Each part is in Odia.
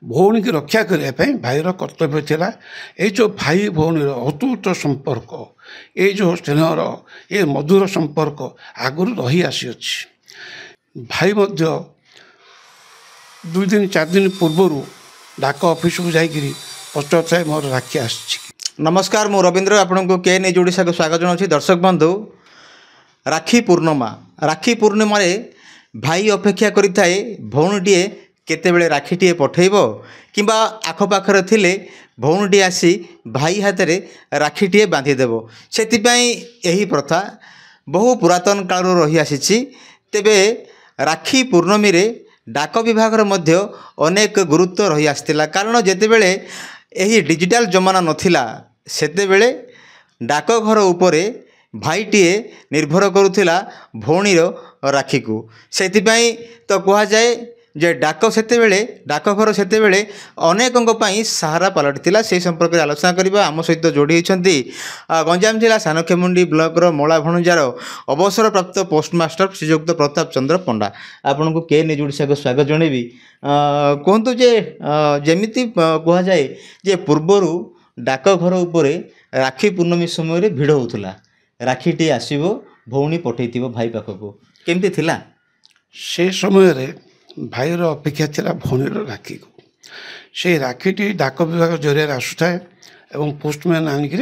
भौणी की रक्षा करने भाईर कर्तव्य थिला। ये जो भाई भौणीर अतूट संपर्क ये जो स्नेहर ये मधुर संपर्क आगुरी रही आसी भाई मध्य 2 दिन 4 दिन पूर्वर डाक ऑफिस को जाकरी पचार मोर राखी आस। नमस्कार मु रवींद्र आपन को के न्यूज ओडिशा को स्वागत जनाऊँ। दर्शक बंधु राखी पूर्णिमा भाई अपेक्षा करिथाए भौणीटीए केतेबेले राखीटीए पठेब किंबा आखपाखरे थिले भौणीटी आसी भाई हाथ में राखीटीए बांधिदेव। सेतिपाई एही प्रथा बहु पुरातन काल रही आसी। तेबे राखी पूर्णमी रे डाक विभाग मध्य अनेक गुरुत्व रही आसतिला। कारण जेतेबेले एही डिजिटल जमाना नथिला सेतेबेले डाकघर उपरे भाईटीए निर्भर करुथिला भौणीर राखी को। सेतिपाई तो कहा जाए जे डाकघर सेतेबेले अनेकों सहारा पलटिला। से संपर्क में आलोचना करबा आम सहित जोड़ी होती गंजाम जिला सानखेमुंडी ब्लॉक मोला भणुजार अवसर प्राप्त पोस्टमास्टर श्रीजुक्त प्रताप चंद्र पंडा। आपन को के न्यूज ओडिशा को स्वागत जनइबी। कहतु जे जेमिति कहा जाए जे पूर्वर डाकघर उपरे राखी पूर्णमी समय भिड़ होता राखीटी आसो भौणी पठे भाई पाखक केमती थिला से समय रे भाईर अपेक्षा थिला भौणीर राखी को। से राखीटी डाक विभाग जरिया आसुए एवं पोस्टमैन आनिक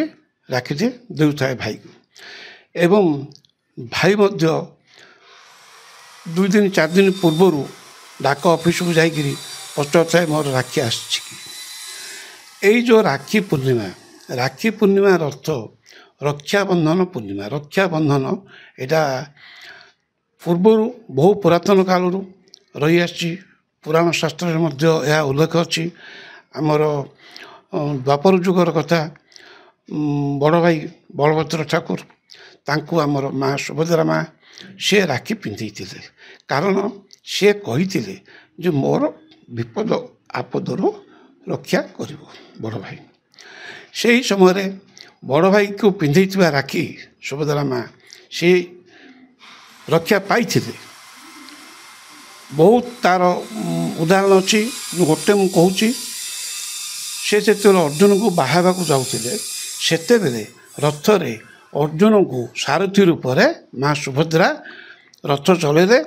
राखीटे देउथाए भाई को। एवं भाई मध्य 2 दिन 4 दिन पूर्वर डाक ऑफिस को जाकरी पचार मोर राखी आस। जो राखी पूर्णिमा अर्थ रक्षाबंधन पूर्णिमा। रक्षाबंधन यहाँ पूर्वर बहु पुरातन काल रही आसी। पुराण शास्त्र मध्य यह उल्लेख अच्छी। आमर द्वापर जुगर कथा बड़ भाई बलभद्र ठाकुर तांकु आमर माँ सुभद्रा माँ से राखी पिंधि कारण से कही जे मोर विपद आपदर रक्षा कर बड़ भाई। से ही समय बड़ भाई को पिंधि राखी सुभद्रा माँ से रक्षा पाई। बहुत तार उदाहरण अच्छी गोटे मु कहूँ से अर्जुन को बाहाबा जाऊे से रथ रे अर्जुन को सारथी रूप में माँ सुभद्रा रथ चलैले।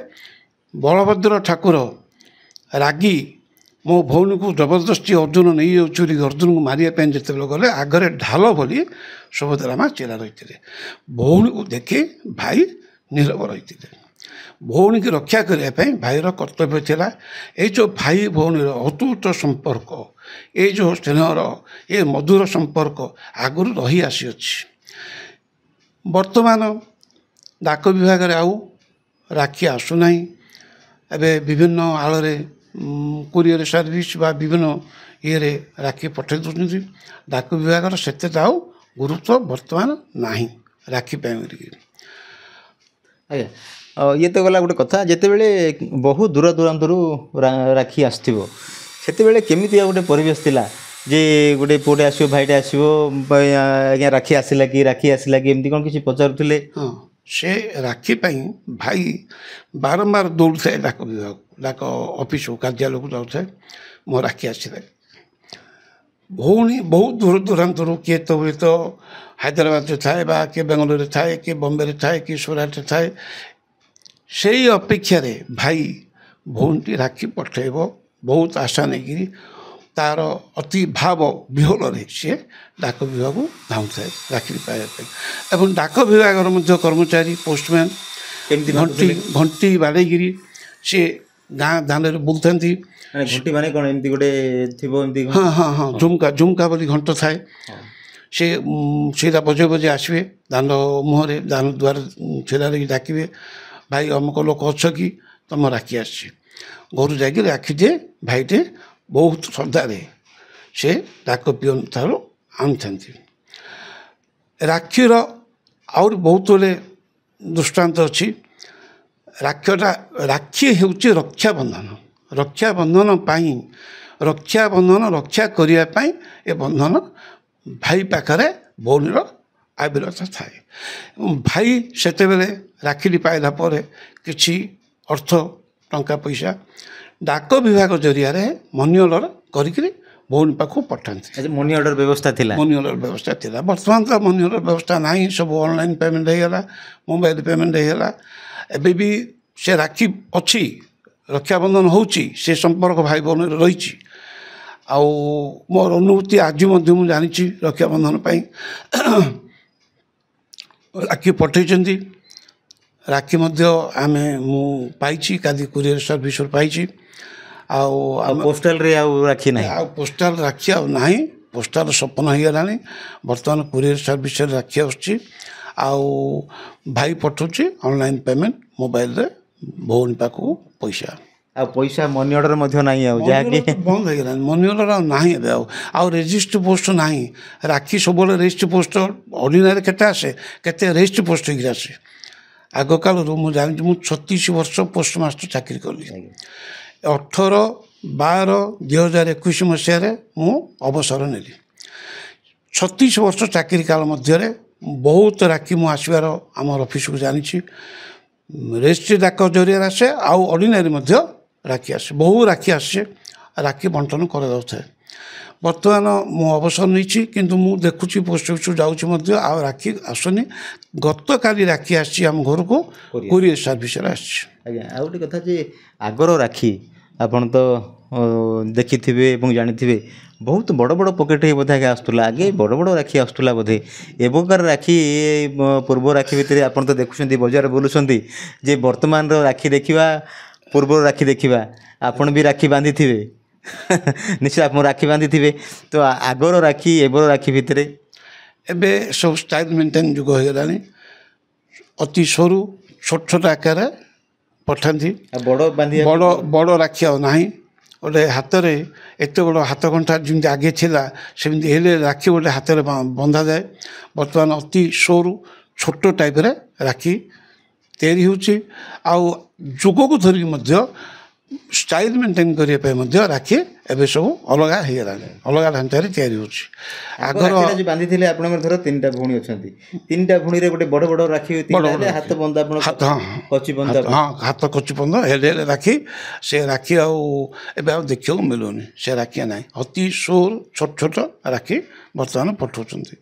बलभद्र ठाकुर रागी मो भौणी को जबरदस्ती अर्जुन नहीं जाऊरी अर्जुन को मारे जिते गले आगरे ढाल बोली सुभद्रा माँ चेला रही। भौणी को देखी भाई नीरव रही। भौणी की रक्षा करने भाईर कर्तव्य थिला। ये जो भाई भौणीर अतूट संपर्क ये जो स्नेहर ये मधुर संपर्क आगुरी रही आसी। वर्तमान डाक विभाग आउ राखी आसुना। एवं विभिन्न आड़े कुरियर सर्विस बा विभिन्न ये राखी पठे दूसरी। डाक विभाग से आउ गुरुत्व वर्तमान नहीं राखी पाई। आज्ञा ये तो गला गोटे कथा जितेबले बहु दूर दूरांतर राखी आसो से केमी गोटे परिवेश थिला जे गोटे पुटे आसो भाईटे आसो आज्ञा राखी आसला कि एमती कौन किसी पचारुले। हाँ से राखी पाई भाई बारंबार दौड़ थाए डाक विभाग डाक ऑफिस कार्यालय को जाऊे मो राखी आसला। भौणी बहुत दूर दूरांतर किए तो हैदराबाद थाए बा किए बेंगलोर थाए कि बम्बे थाए कि सूरत थाए से अपेक्षा रे भाई भौणी राखी पठेब बहुत आशा नहीं तार अति भाव विहल सी डाक विभाग को धाऊ थाए राखी पाइबा। डाक विभाग कर्मचारी पोस्टमैन घंटी घंटी बाड़ेगिरी सी गाँ दाण्ड बुलता। घंटी माने कौन एमती गोटे थिबो एमती। हाँ हाँ हाँ झुमका बोली घंट थाए से सीधा बजे बजे आसवे दाण्ड मुहरे दाण्ड द्वार छेला लगी डाकबे भाई अमुक लोक अच्छ कि तुम राखी आसी घर जा राखी दे भाईटे बहुत श्रद्धार से डाक पिओन ठार आनी राखीर आउर बहुत वे दृष्टांत अच्छी। राखी हूँ रक्षाबंधन। रक्षाबंधन रक्षा करने ये बंधन भाई पाखे भौणीर आविरता थाए। भाई सेतेबेले राखी पाइला किसी अर्थ टंका पैसा डाक विभाग जरिया मनी अर्डर କରିକିରି ଭଉଣୀ ପାଖକୁ ପଠାନ୍ତି। ଆଚ୍ଛା ମନି ଅର୍ଡ଼ର ବ୍ୟବସ୍ଥା ଥିଲା? ମନି ଅର୍ଡ଼ର ବ୍ୟବସ୍ଥା ଥିଲା। ବର୍ତ୍ତମାନ ତ ମନି ଅର୍ଡ଼ର ବ୍ୟବସ୍ଥା ନାହିଁ, ସବୁ ଅନଲାଇନ୍ ପେମେଣ୍ଟ ହେଇଗଲା, ମୋବାଇଲ ପେମେଣ୍ଟ ହେଇଗଲା। ଏବେ ବି ସେ ରାକ୍ଷୀ ଅଛି, ରକ୍ଷାବନ୍ଧନ ହେଉଛି, ସେ ସମ୍ପର୍କ ଭାଇ ଭଉଣୀର ରହିଛି। ଆଉ ମୋର ଅନୁଭୂତି ଆଜି ମଧ୍ୟ ମୁଁ ଜାଣିଛି ରକ୍ଷାବନ୍ଧନ ପାଇଁ ରାକ୍ଷୀ ପଠାଇଛନ୍ତି। ରାକ୍ଷୀ ମଧ୍ୟ ମୁଁ ପାଇଛି, କାଲି କୋରିଅର ସର୍ଭିସରୁ ପାଇଛି। ଆଉ ପୋଷ୍ଟାଲରେ ଆଉ ରାକ୍ଷୀ ନାହିଁ? ଆଉ ପୋଷ୍ଟାଲ ରାକ୍ଷୀ ଆଉ ନାହିଁ, ପୋଷ୍ଟାଲ ସପନ ହେଇଗଲାଣି। ବର୍ତ୍ତମାନ କୋରିଅର ସର୍ଭିସରେ ରାକ୍ଷୀ ଆସୁଛି। ଆଉ ଭାଇ ପଠାଉଛି ଅନଲାଇନ୍ ପେମେଣ୍ଟ ମୋବାଇଲରେ ଭଉଣୀ ପାଖକୁ ପଇସା। ଆଉ ପଇସା ମନି ଅର୍ଡ଼ର ମଧ୍ୟ ନାହିଁ, ଆଉ ଯାହାକି ବନ୍ଦ ହେଇଗଲାଣି। ମନି ଅର୍ଡ଼ର ଆଉ ନାହିଁ ଏବେ। ଆଉ ରେଜିଷ୍ଟ୍ରି ପୋଷ୍ଟ ନାହିଁ। ରାକ୍ଷୀ ସବୁବେଳେ ରେଜିଷ୍ଟ୍ରି ପୋଷ୍ଟ ଅର୍ଡ଼ିନାରୀ କେତେ ଆସେ, କେତେ ରେଜିଷ୍ଟ୍ରି ପୋଷ୍ଟ ହେଇକି ଆସେ। ଆଗକାଳରୁ ମୁଁ ଜାଣିଛି, ମୁଁ 36 ବର୍ଷ ପୋଷ୍ଟ ମାଷ୍ଟର ଚାକିରି କଲି। 18/12/2021 ମସିହାରେ ମୁଁ ଅବସର ନେଲି। 36 ବର୍ଷ ଚାକିରି କାଳ ମଧ୍ୟରେ ବହୁତ ରାକ୍ଷୀ ମୁଁ ଆସିବାର ଆମର ଅଫିସକୁ ଜାଣିଛି। ରେଜିଷ୍ଟ୍ରି ଡାକ ଜରିଆରେ ଆସେ, ଆଉ ଅର୍ଡ଼ିନାରୀ ମଧ୍ୟ ରାକ୍ଷୀ ଆସେ, ବହୁ ରାକ୍ଷୀ ଆସେ, ରାକ୍ଷୀ ବଣ୍ଟନ କରାଯାଉଥାଏ। ବର୍ତ୍ତମାନ ମୁଁ ଅବସର ନେଇଛି, କିନ୍ତୁ ମୁଁ ଦେଖୁଛି ପୋଷ୍ଟ ଅଫିସକୁ ଯାଉଛି ମଧ୍ୟ, ଆଉ ରାକ୍ଷୀ ଆସୁନି। ଗତକାଲି ରାକ୍ଷୀ ଆସିଛି ଆମ ଘରକୁ, କୋରିଅର ସର୍ଭିସରେ ଆସିଛି। ଆଜ୍ଞା ଆଉ ଗୋଟେ କଥା ଯେ ଆଗର ରାକ୍ଷୀ ଆପଣ ତ ଦେଖିଥିବେ ଏବଂ ଜାଣିଥିବେ, ବହୁତ ବଡ଼ ବଡ଼ ପକେଟ୍ ହେଇ ବୋଧେ ଆগে ଆସୁଥିଲା। ଆଗେ ବଡ଼ ବଡ଼ ରାକ୍ଷୀ ଆସୁଥିଲା ବୋଧେ। ଏବେକାର ରାକ୍ଷୀ ପୂର୍ବ ରାକ୍ଷୀ ଭିତରେ ଆପଣ ତ ଦେଖୁଛନ୍ତି, ବଜାର ବୁଲୁଛନ୍ତି, ଯେ ବର୍ତ୍ତମାନର ରାକ୍ଷୀ ଦେଖିବା, ପୂର୍ବର ରାକ୍ଷୀ ଦେଖିବା। ଆପଣ ବି ରାକ୍ଷୀ ବାନ୍ଧିଥିବେ ନିଶ୍ଚୟ, ଆପଣ ରାକ୍ଷୀ ବାନ୍ଧିଥିବେ। ତ ଆଗର ରାକ୍ଷୀ ଏବେର ରାକ୍ଷୀ ଭିତରେ ଏବେ ସବୁ ଷ୍ଟାଇଲ ମେଣ୍ଟେନ୍ ଯୁଗ ହେଇଗଲାଣି। ଅତି ସରୁ ଛୋଟ ଛୋଟ ଆକାରରେ ପଠାନ୍ତି। ବଡ଼ ବାନ୍ଧିବା ବଡ଼ ରାକ୍ଷୀ ଆଉ ନାହିଁ। ଗୋଟେ ହାତରେ ଏତେ ବଡ଼ ହାତ କଣ୍ଟା ଯେମିତି ଆଗେ ଥିଲା, ସେମିତି ହେଲେ ରାକ୍ଷୀ ଗୋଟେ ହାତରେ ବନ୍ଧାଯାଏ। ବର୍ତ୍ତମାନ ଅତି ସରୁ ଛୋଟ ଟାଇପ୍ରେ ରାକ୍ଷୀ ତିଆରି ହେଉଛି। ଆଉ ଯୁଗକୁ ଧରିକି ମଧ୍ୟ ଷ୍ଟାଇଲ ମେଣ୍ଟେନ୍ କରିବା ପାଇଁ ମଧ୍ୟ ରାକ୍ଷୀ ଏବେ ସବୁ ଅଲଗା ହେଇଗଲାଣି, ଅଲଗା ଢାଞ୍ଚାରେ ତିଆରି ହେଉଛି। ଆଗର ବାନ୍ଧିଥିଲେ ଆପଣଙ୍କର ଧର 3ଟା ଭଉଣୀ ଅଛନ୍ତି, 3ଟା ଭଉଣୀରେ ଗୋଟେ ବଡ଼ ବଡ଼ ରାକ୍ଷୀ, ହାତ ବନ୍ଧା, କଚି ବନ୍ଧା, ହାତ କଚି ବନ୍ଧା ହେଲେ ରାକ୍ଷୀ। ସେ ରାକ୍ଷୀ ଆଉ ଏବେ ଆଉ ଦେଖିବାକୁ ମିଳୁନି, ସେ ରାକ୍ଷୀ ନାହିଁ। ଅତି ସୋର ଛୋଟ ଛୋଟ ରାକ୍ଷୀ ବର୍ତ୍ତମାନ ପଠାଉଛନ୍ତି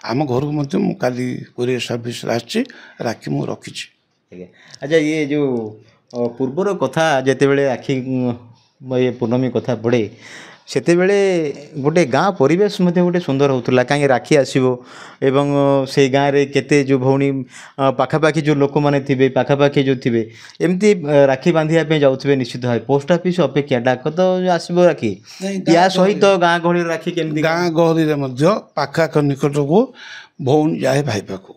ଆମ ଘରକୁ ମଧ୍ୟ। ମୁଁ କାଲି କୋରିଅର ସର୍ଭିସରେ ଆସିଛି, ରାକ୍ଷୀ ମୁଁ ରଖିଛି। ଆଜ୍ଞା ଆଚ୍ଛା, ଇଏ ଯେଉଁ ପୂର୍ବର କଥା ଯେତେବେଳେ ରାକ୍ଷୀ ପୂର୍ଣ୍ଣମୀ କଥା ପଡ଼େ, ସେତେବେଳେ ଗୋଟେ ଗାଁ ପରିବେଶ ମଧ୍ୟ ଗୋଟେ ସୁନ୍ଦର ହେଉଥିଲା। କାହିଁକି ରାକ୍ଷୀ ଆସିବ ଏବଂ ସେଇ ଗାଁରେ କେତେ ଯେଉଁ ଭଉଣୀ ପାଖାପାଖି ଯେଉଁ ଲୋକମାନେ ଥିବେ, ପାଖାପାଖି ଯେଉଁ ଥିବେ, ଏମିତି ରାକ୍ଷୀ ବାନ୍ଧିବା ପାଇଁ ଯାଉଥିବେ ନିଶ୍ଚିତ ଭାବେ। ପୋଷ୍ଟ ଅଫିସ୍ ଅପେକ୍ଷା ଡାକ ତ ଆସିବ ରାକ୍ଷୀ, ୟା ସହିତ ଗାଁ ଗହଳିର ରାକ୍ଷୀ କେମିତି? ଗାଁ ଗହଳିରେ ମଧ୍ୟ ପାଖାପାଖ ନିକଟକୁ ଭଉଣୀ ଯାଏ ଭାଇ ପାଖକୁ,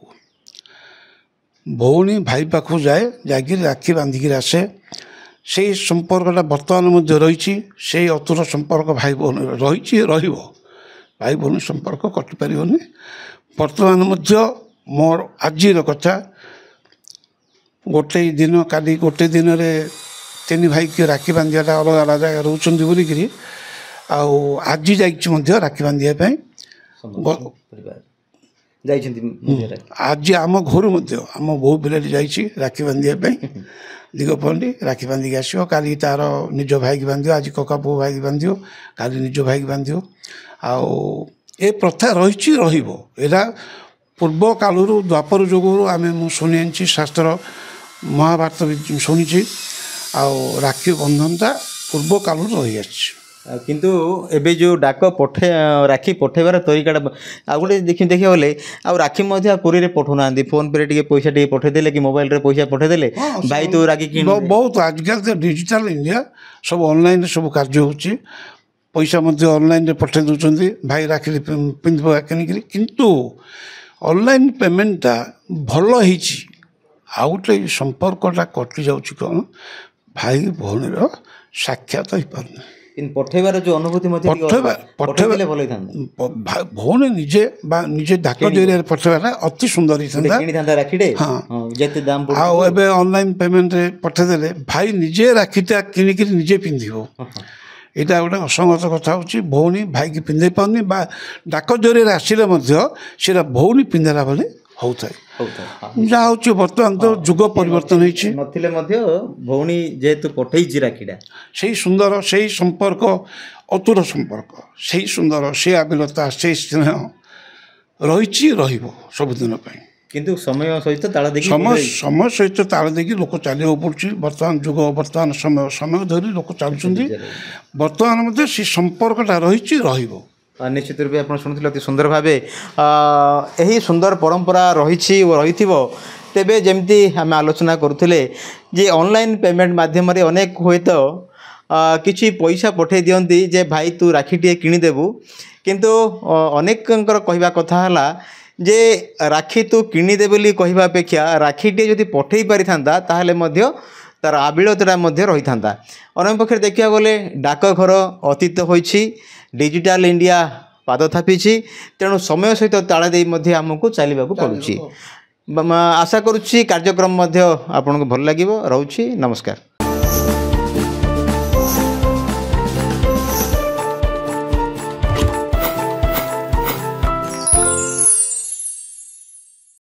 ଭଉଣୀ ଭାଇ ପାଖକୁ ଯାଏ, ଯାଇକିରି ରାକ୍ଷୀ ବାନ୍ଧିକିରି ଆସେ। ସେଇ ସମ୍ପର୍କଟା ବର୍ତ୍ତମାନ ମଧ୍ୟ ରହିଛି। ସେଇ ଅତୁଟ ସମ୍ପର୍କ ଭାଇ ଭଉଣୀ ରହିଛି, ରହିବ। ଭାଇ ଭଉଣୀ ସମ୍ପର୍କ କଟିପାରିବନି। ବର୍ତ୍ତମାନ ମଧ୍ୟ ମୋର ଆଜିର କଥା, ଗୋଟେ ଦିନ, କାଲି ଗୋଟେ ଦିନରେ 3 ଭାଇକି ରାକ୍ଷୀ ବାନ୍ଧିବାଟା ଅଲଗା ଅଲଗା ଜାଗାରେ ରହୁଛନ୍ତି ବୋଲିକିରି, ଆଉ ଆଜି ଯାଇଛି ମଧ୍ୟ ରାକ୍ଷୀ ବାନ୍ଧିବା ପାଇଁ ଯାଇଛନ୍ତି। ଆଜି ଆମ ଘରୁ ମଧ୍ୟ ଆମ ବୋହୂ ପିଲାଟି ଯାଇଛି ରାକ୍ଷୀ ବାନ୍ଧିବା ପାଇଁ। ଦିଗପହଣ୍ଡି ରାକ୍ଷୀ ବାନ୍ଧିକି ଆସିବ। କାଲି ତା'ର ନିଜ ଭାଇକି ବାନ୍ଧିବ, ଆଜି କକା ପୁଅ ଭାଇକି ବାନ୍ଧିବ, କାଲି ନିଜ ଭାଇକି ବାନ୍ଧିବ। ଆଉ ଏ ପ୍ରଥା ରହିଛି, ରହିବ। ଏଇଟା ପୂର୍ବ କାଳରୁ, ଦ୍ୱାପର ଯୁଗରୁ ମୁଁ ଶୁଣି ଆଣିଛି, ଶାସ୍ତ୍ର ମହାଭାରତ ବି ଶୁଣିଛି। ଆଉ ରାକ୍ଷୀ ବନ୍ଧନଟା ପୂର୍ବ କାଳରୁ ରହିଆସିଛି। କିନ୍ତୁ ଏବେ ଯେଉଁ ଡାକ ରାକ୍ଷୀ ପଠାଇବାର ତରିକାଟା ଆଉ ଗୋଟେ ଦେଖିବାକୁ ଗଲେ, ଆଉ ରାକ୍ଷୀ ମଧ୍ୟ କୋରିଅରରେ ପଠାଉନାହାନ୍ତି। ଫୋନ୍ପେରେ ଟିକେ ପଇସା ଟିକେ ପଠାଇଦେଲେ କି ମୋବାଇଲରେ ପଇସା ପଠାଇଦେଲେ, ଭାଇ ତୁ ରାକ୍ଷୀ କିଣି। ବହୁତ ଆଜିକାଲି ତ ଡିଜିଟାଲ ଇଣ୍ଡିଆ, ସବୁ ଅନଲାଇନରେ ସବୁ କାର୍ଯ୍ୟ ହେଉଛି। ପଇସା ମଧ୍ୟ ଅନଲାଇନରେ ପଠାଇ ଦେଉଛନ୍ତି, ଭାଇ ରାକ୍ଷୀ ପିନ୍ଧିବ କିଣିକିରି। କିନ୍ତୁ ଅନଲାଇନ୍ ପେମେଣ୍ଟଟା ଭଲ ହେଇଛି। ଆଉ ଗୋଟେ ସମ୍ପର୍କଟା କଟି ଯାଉଛି, କ'ଣ ଭାଇ ଭଉଣୀର ସାକ୍ଷାତ ହେଇପାରୁନି। କିନ୍ତୁ ପଠାଇବାର ଯେଉଁ ଅନୁଭୂତି ମଧ୍ୟ ପଠାଇଲେ ଭଲ ହେଇଥାନ୍ତା। ଭଉଣୀ ନିଜେ ଡାକ ଜରିଆରେ ପଠାଇବାଟା ଅତି ସୁନ୍ଦର ହେଇଥାନ୍ତା। କିଣିଥାନ୍ତା ରାକ୍ଷୀଟେ, ଯେତେ ଦାମ ପଡ଼ୁଛି। ଆଉ ଏବେ ଅନଲାଇନ୍ ପେମେଣ୍ଟରେ ପଠାଇଦେଲେ ଭାଇ ନିଜେ ରାକ୍ଷୀଟା କିଣିକିରି ନିଜେ ପିନ୍ଧିବ। ଏଇଟା ଗୋଟେ ଅସଙ୍ଗତ କଥା ହେଉଛି। ଭଉଣୀ ଭାଇକି ପିନ୍ଧେଇ ପାରୁନି, ବା ଡାକ ଜରିଆରେ ଆସିଲେ ମଧ୍ୟ ସେଇଟା ଭଉଣୀ ପିନ୍ଧିଲା ଭଳି ହେଉଥାଏ। ଯାହା ହେଉଛି ବର୍ତ୍ତମାନ ତ ଯୁଗ ପରିବର୍ତ୍ତନ ହେଇଛି। ନଥିଲେ ମଧ୍ୟ ଭଉଣୀ ଯେହେତୁ ପଠେଇଛି ରାକ୍ଷୀଟା, ସେଇ ସୁନ୍ଦର, ସେଇ ସମ୍ପର୍କ ଅତୁଟ ସମ୍ପର୍କ, ସେଇ ସୁନ୍ଦର, ସେ ଆବିଲତା, ସେଇ ସ୍ନେହ ରହିଛି, ରହିବ ସବୁଦିନ ପାଇଁ। କିନ୍ତୁ ସମୟ ସହିତ ତାଳ ଦେଇକି ସମୟ ସହିତ ତାଳ ଦେଇକି ଲୋକ ଚାଲିବାକୁ ପଡ଼ୁଛି। ବର୍ତ୍ତମାନ ଯୁଗ, ବର୍ତ୍ତମାନ ସମୟ ଧରି ଲୋକ ଚାଲୁଛନ୍ତି। ବର୍ତ୍ତମାନ ମଧ୍ୟ ସେ ସମ୍ପର୍କଟା ରହିଛି, ରହିବ। ନିଶ୍ଚିତ ରୂପେ ଆପଣ ଶୁଣୁଥିଲେ ଅତି ସୁନ୍ଦର ଭାବେ ଏହି ସୁନ୍ଦର ପରମ୍ପରା ରହିଛି ଓ ରହିଥିବ। ତେବେ ଯେମିତି ଆମେ ଆଲୋଚନା କରୁଥିଲେ ଯେ ଅନଲାଇନ୍ ପେମେଣ୍ଟ ମାଧ୍ୟମରେ ଅନେକ ହୁଏତ କିଛି ପଇସା ପଠାଇ ଦିଅନ୍ତି ଯେ ଭାଇ ତୁ ରାକ୍ଷୀଟିଏ କିଣିଦେବୁ, କିନ୍ତୁ ଅନେକଙ୍କର କହିବା କଥା ହେଲା ଯେ ରାକ୍ଷୀ ତୁ କିଣିଦେ ବୋଲି କହିବା ଅପେକ୍ଷା ରାକ୍ଷୀଟିଏ ଯଦି ପଠାଇ ପାରିଥାନ୍ତା ତାହେଲେ ମଧ୍ୟ ତା'ର ଆବିଳତାଟା ମଧ୍ୟ ରହିଥାନ୍ତା। ଅନ୍ୟ ପକ୍ଷରେ ଦେଖିବାକୁ ଗଲେ ଡାକଘର ଅତୀତ ହୋଇଛି, ଡିଜିଟାଲ ଇଣ୍ଡିଆ ପାଦ ଥାପିଛି, ତେଣୁ ସମୟ ସହିତ ତାଳ ଦେଇ ମଧ୍ୟ ଆମକୁ ଚାଲିବାକୁ ପଡ଼ୁଛି। ଆଶା କରୁଛି କାର୍ଯ୍ୟକ୍ରମ ମଧ୍ୟ ଆପଣଙ୍କୁ ଭଲ ଲାଗିବ। ରହୁଛି, ନମସ୍କାର।